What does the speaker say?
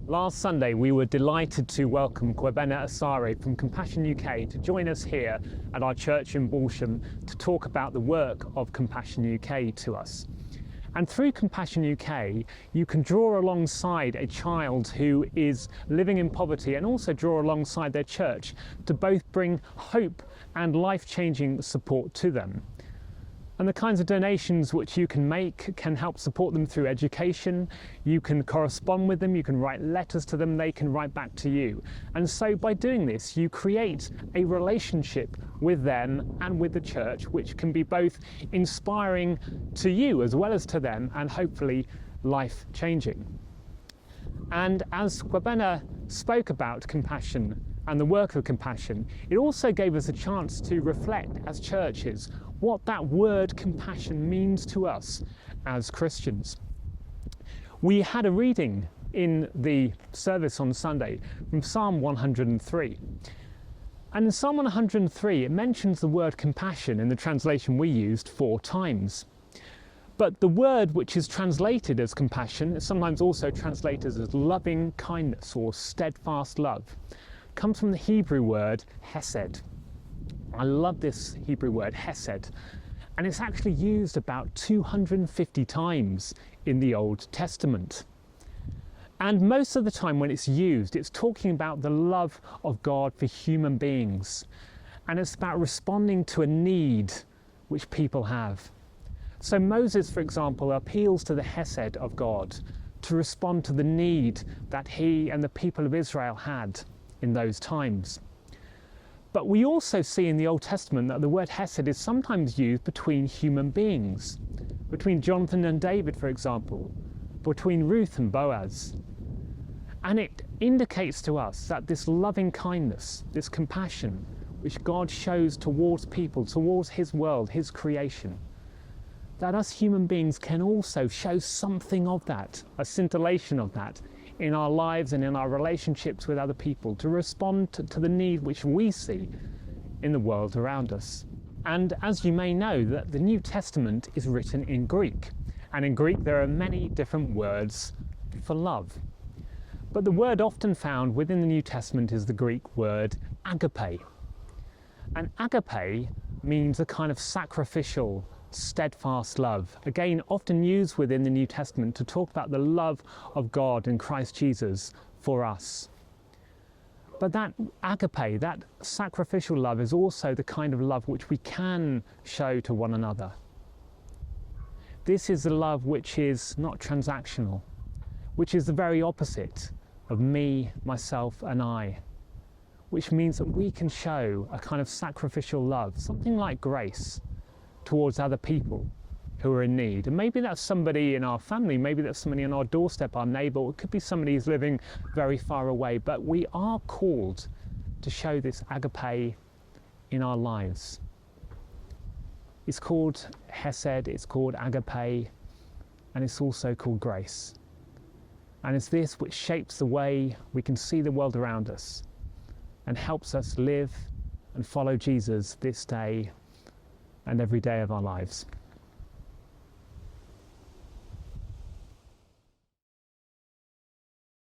Last Sunday we were delighted to welcome Gwebena Asare from Compassion UK to join us here at our church in Balsham to talk about the work of Compassion UK to us. And through Compassion UK you can draw alongside a child who is living in poverty and also draw alongside their church to both bring hope and life-changing support to them. And the kinds of donations which you can make can help support them through education. You can correspond with them, you can write letters to them, they can write back to you. And so by doing this, you create a relationship with them and with the church, which can be both inspiring to you as well as to them, and hopefully life-changing. And as Gwebena spoke about compassion and the work of compassion, it also gave us a chance to reflect as churches what that word compassion means to us as Christians. We had a reading in the service on Sunday from Psalm 103. And in Psalm 103, it mentions the word compassion in the translation we used 4 times. But the word which is translated as compassion is sometimes also translated as loving kindness or steadfast love. It comes from the Hebrew word hesed. I love this Hebrew word, hesed, and it's actually used about 250 times in the Old Testament. And most of the time when it's used, it's talking about the love of God for human beings. And it's about responding to a need which people have. So Moses, for example, appeals to the hesed of God to respond to the need that he and the people of Israel had in those times. But we also see in the Old Testament that the word hesed is sometimes used between human beings, between Jonathan and David, for example, between Ruth and Boaz. And it indicates to us that this loving kindness, this compassion, which God shows towards people, towards his world, his creation, that us human beings can also show something of that, a scintillation of that, in our lives and in our relationships with other people, to respond to the need which we see in the world around us. And as you may know, that the New Testament is written in Greek, and in Greek there are many different words for love. But the word often found within the New Testament is the Greek word agape. And agape means a kind of sacrificial, steadfast love, again often used within the New Testament to talk about the love of God in Christ Jesus for us. But that agape, that sacrificial love, is also the kind of love which we can show to one another. This is the love which is not transactional, which is the very opposite of me, myself and I, which means that we can show a kind of sacrificial love, something like grace, towards other people who are in need. And maybe that's somebody in our family, maybe that's somebody on our doorstep, our neighbour, or it could be somebody who's living very far away. But we are called to show this agape in our lives. It's called hesed, it's called agape, and it's also called grace. And it's this which shapes the way we can see the world around us and helps us live and follow Jesus this day and every day of our lives.